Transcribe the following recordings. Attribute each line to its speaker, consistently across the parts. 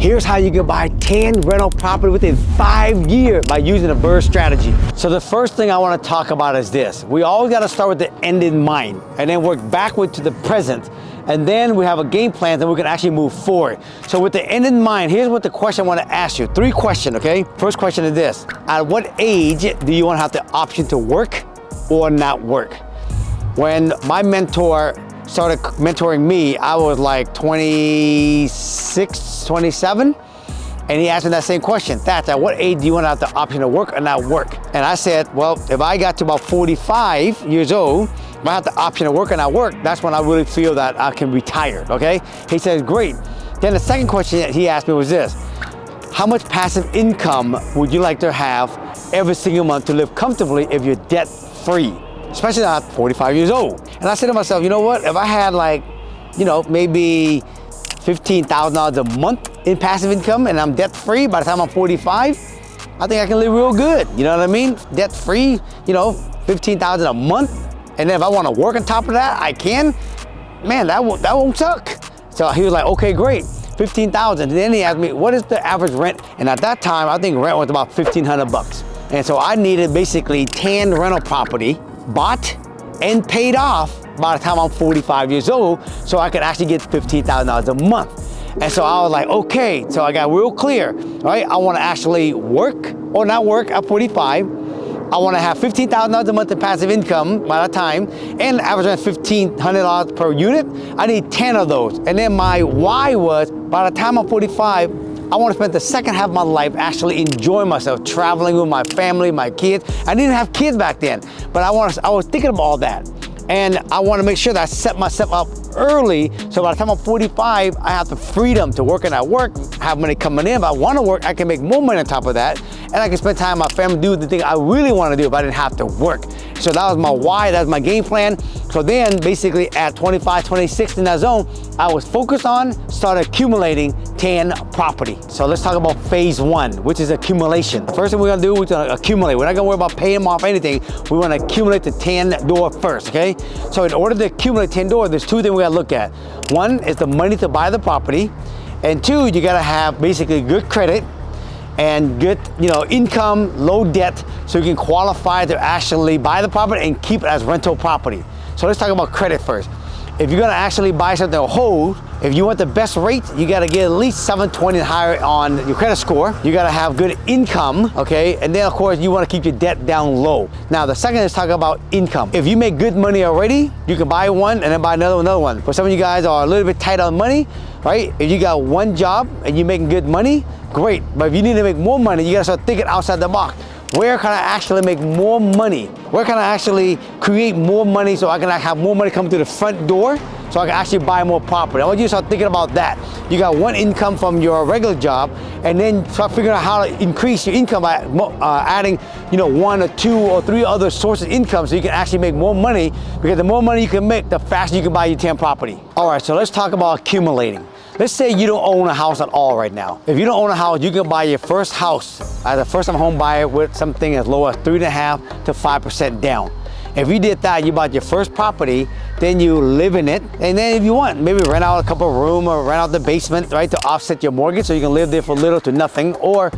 Speaker 1: Here's how you can buy 10 rental property within 5 years by using the BRRRR strategy. So the first thing I want to talk about is this. We always got to start with the end in mind and then work backward to the present. And then we have a game plan that we can actually move forward. So with the end in mind, here's what the question I want to ask you. 3 questions, okay? First question is this. At what age do you want to have the option to work or not work? When my mentor started mentoring me, I was like 26, 27. And he asked me that same question. Thach, at what age do you want to have the option to work or not work? And I said, well, if I got to about 45 years old, if I have the option to work or not work, that's when I really feel that I can retire, okay? He said, great. Then the second question that he asked me was this. How much passive income would you like to have every single month to live comfortably if you're debt free? Especially not 45 years old. And I said to myself, you know what? If I had like, maybe $15,000 a month in passive income and I'm debt free by the time I'm 45, I think I can live real good. You know what I mean? Debt free, $15,000 a month. And then if I want to work on top of that, I can. Man, that won't suck. So he was like, okay, great, 15,000. And then he asked me, what is the average rent? And at that time, I think rent was about 1,500 bucks. And so I needed basically 10 rental property bought and paid off by the time I'm 45 years old, so I could actually get $15,000 a month. And so I was like, okay, so I got real clear, right? I want to actually work or not work at 45. I want to have $15,000 a month in passive income by that time, and average rent $1,500 per unit. I need 10 of those. And then my why was, by the time I'm 45, I want to spend the second half of my life actually enjoying myself, traveling with my family, my kids. I didn't have kids back then, but I was thinking of all that. And I want to make sure that I set myself up early, so by the time I'm 45, I have the freedom to work and not work, have money coming in. If I want to work, I can make more money on top of that, and I can spend time with my family, do the thing I really want to do if I didn't have to work. So that was my why, that was my game plan. So then basically at 25, 26 in that zone, I was focused on started accumulating 10 property. So let's talk about phase 1, which is accumulation. The first thing we're gonna do, we're gonna accumulate. We're not gonna worry about paying them off anything. We wanna accumulate the 10 door first, okay? So in order to accumulate 10 doors, there's 2 things we gotta look at. 1 is the money to buy the property, and 2, you gotta have basically good credit and good, income, low debt, so you can qualify to actually buy the property and keep it as rental property. So let's talk about credit first. If you're gonna actually buy something to hold, if you want the best rate, you gotta get at least 720 and higher on your credit score. You gotta have good income, okay? And then of course, you wanna keep your debt down low. Now, the second is talking about income. If you make good money already, you can buy one and then buy another one. But some of you guys are a little bit tight on money, right? If you got one job and you're making good money, great. But if you need to make more money, you gotta start thinking outside the box. Where can I actually make more money? Where can I actually create more money so I can have more money come to the front door so I can actually buy more property? I want you to start thinking about that. You got one income from your regular job, and then start figuring out how to increase your income by adding 1 or 2 or 3 other sources of income so you can actually make more money, because the more money you can make, the faster you can buy your 10 property. All right, so let's talk about accumulating. Let's say you don't own a house at all right now. If you don't own a house, you can buy your first house as a first-time home buyer with something as low as 3.5% to 5% down. If you did that, you bought your first property, then you live in it, and then if you want, maybe rent out a couple of rooms or rent out the basement, right, to offset your mortgage so you can live there for little to nothing, or,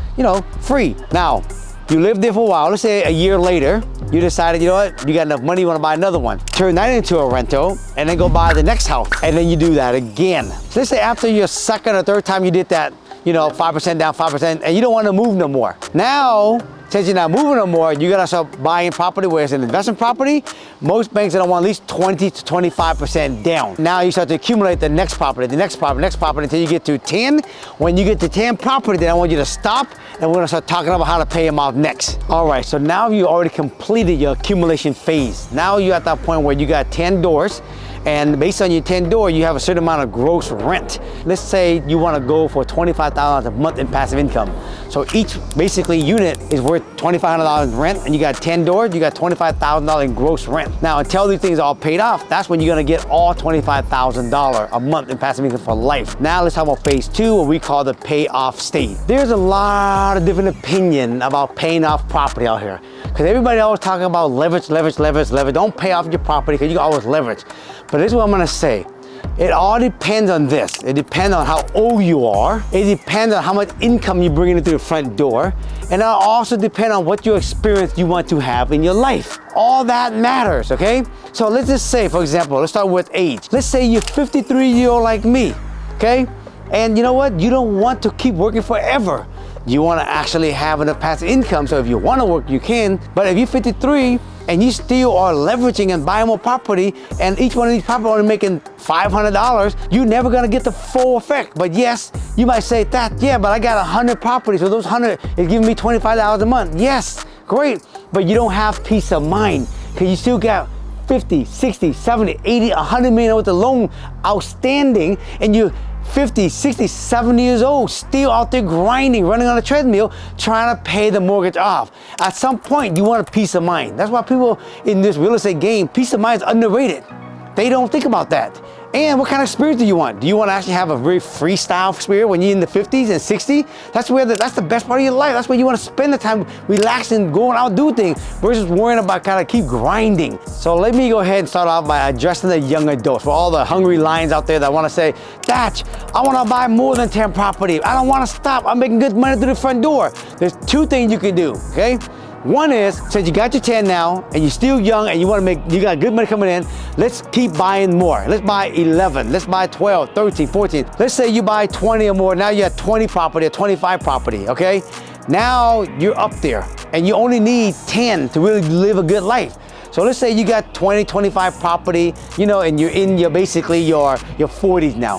Speaker 1: free. Now, you live there for a while. Let's say a year later, you decided, you know what, you got enough money, you want to buy another one. Turn that into a rental, and then go buy the next house, and then you do that again. So let's say after your second or third time you did that, 5% down, 5%, and you don't want to move no more. Now, since you're not moving no more, you gotta start buying property where it's an investment property. Most banks don't want at least 20 to 25% down. Now you start to accumulate the next property, next property until you get to 10. When you get to 10 property, then I want you to stop, and we're gonna start talking about how to pay them off next. All right, so now you already completed your accumulation phase. Now you're at that point where you got 10 doors, and based on your 10 door, you have a certain amount of gross rent. Let's say you want to go for $25,000 a month in passive income. So each basically unit is worth $2,500 in rent, and you got 10 doors, you got $25,000 in gross rent. Now, until these things are all paid off, that's when you're gonna get all $25,000 a month in passive income for life. Now let's talk about phase 2, what we call the payoff state. There's a lot of different opinion about paying off property out here, because everybody always talking about leverage. Don't pay off your property because you can always leverage. But this is what I'm gonna say. It all depends on this. It depends on how old you are. It depends on how much income you bring into the front door. And it also depends on what your experience you want to have in your life. All that matters, okay? So let's just say, for example, let's start with age. Let's say you're 53-year-old like me, okay? And you know what? You don't want to keep working forever. You want to actually have enough passive income, so if you want to work, you can. But if you're 53 and you still are leveraging and buying more property, and each one of these properties only making $500, you're never going to get the full effect. But yes, you might say that, yeah, but I got 100 properties, so those 100 is giving me $25 a month. Yes, great, but you don't have peace of mind because you still got 50, 60, 70, 80, 100 million with the loan outstanding, and you 50, 60, 70 years old, still out there grinding, running on a treadmill, trying to pay the mortgage off. At some point, you want a peace of mind. That's why people in this real estate game, peace of mind is underrated. They don't think about that. And what kind of spirit do you want? Do you want to actually have a very freestyle spirit when you're in the 50s and 60s? That's the best part of your life. That's where you want to spend the time relaxing, going out, do things, versus worrying about kind of keep grinding. So let me go ahead and start off by addressing the young adults. For all the hungry lions out there that want to say, Thach, I want to buy more than 10 properties. I don't want to stop. I'm making good money through the front door. There's two things you can do, okay? One is, since you got your 10 now and you're still young and you got good money coming in, let's keep buying more. Let's buy 11, let's buy 12, 13, 14. Let's say you buy 20 or more, now you have 20 property or 25 property, okay? Now you're up there and you only need 10 to really live a good life. So let's say you got 20, 25 property, you know, and you're in your basically your 40s now.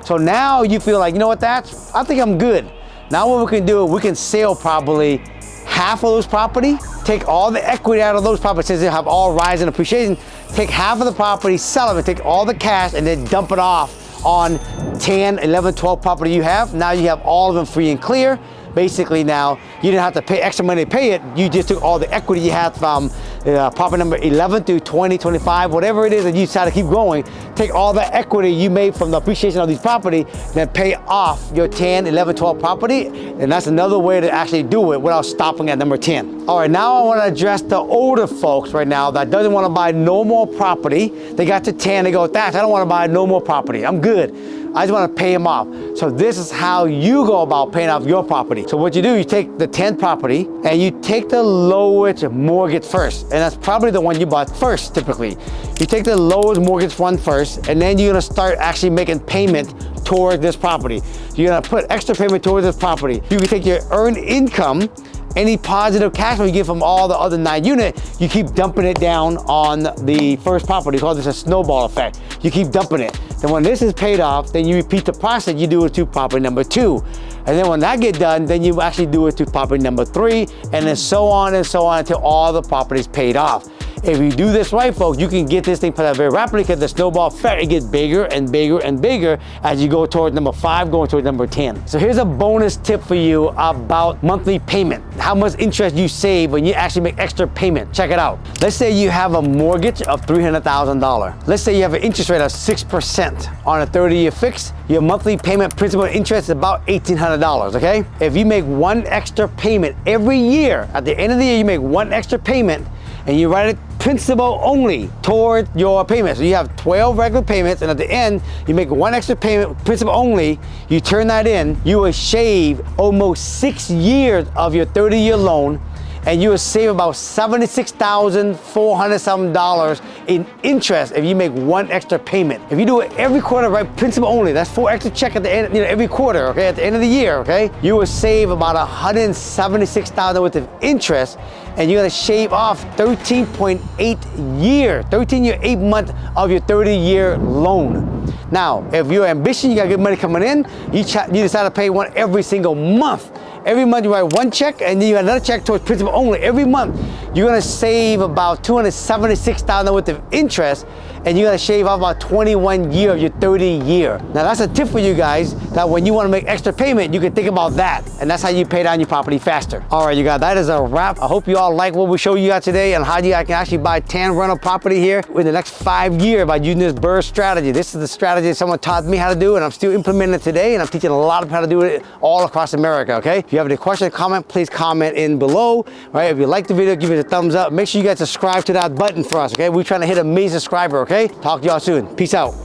Speaker 1: So now you feel like, you know what, I think I'm good. Now what we can do, we can sell probably half of those property, take all the equity out of those properties since they have all rise in appreciation, take half of the property, sell them, and take all the cash and then dump it off on 10, 11, 12 property you have. Now you have all of them free and clear. Basically now, you didn't have to pay extra money to pay it. You just took all the equity you had from property number 11 through 20, 25, whatever it is that you decide to keep going. Take all the equity you made from the appreciation of these property, then pay off your 10, 11, 12 property. And that's another way to actually do it without stopping at number 10. All right, now I want to address the older folks right now that doesn't want to buy no more property. They got to 10, they go, Thach, I don't want to buy no more property. I'm good. I just want to pay them off. So this is how you go about paying off your property. So what you do, you take the 10th property and you take the lowest mortgage first. And that's probably the one you bought first, typically. You take the lowest mortgage one first, and then you're gonna start actually making payment towards this property. You're gonna put extra payment towards this property. You can take your earned income, any positive cash flow you get from all the other 9 units, you keep dumping it down on the first property. We call this a snowball effect. You keep dumping it. Then when this is paid off, then you repeat the process. You do it to property number 2. And then when that gets done, then you actually do it to property number 3, and then so on until all the properties paid off. If you do this right, folks, you can get this thing put out very rapidly because the snowball effect, it gets bigger and bigger and bigger as you go towards number 5, going towards number 10. So here's a bonus tip for you about monthly payment. How much interest you save when you actually make extra payment. Check it out. Let's say you have a mortgage of $300,000. Let's say you have an interest rate of 6% on a 30-year fix. Your monthly payment principal and interest is about $1,800, okay? If you make one extra payment every year, at the end of the year, you make one extra payment, and you write it principal only toward your payments. So you have 12 regular payments, and at the end, you make one extra payment, principal only, you turn that in, you will shave almost 6 years of your 30-year loan, and you will save about $76,400 in interest if you make one extra payment. If you do it every quarter, right, principal only, that's 4 extra check at the end, every quarter, okay, at the end of the year, okay, you will save about $176,000 worth of interest, and you're gonna shave off 13.8 years, 13 year, 8 months of your 30-year loan. Now, if you're ambitious, you got good money coming in, you decide to pay one every single month. Every month you write one check, and then you got another check towards principal only. Every month, you're gonna save about $276,000 worth of interest, and you're gonna shave off about 21 years of your 30-year. Now that's a tip for you guys, that when you wanna make extra payment, you can think about that, and that's how you pay down your property faster. All right, you guys, that is a wrap. I hope you all like what we showed you guys today and how you guys can actually buy 10 rental property here in the next 5 years by using this BRRRR strategy. This is the strategy someone taught me how to do, and I'm still implementing it today, and I'm teaching a lot of people how to do it all across America, okay? If you have any questions, comment, please comment in below, right? If you like the video, give it a thumbs up. Make sure you guys subscribe to that button for us, okay? We're trying to hit 1 million subscribers, okay? Talk to y'all soon. Peace out.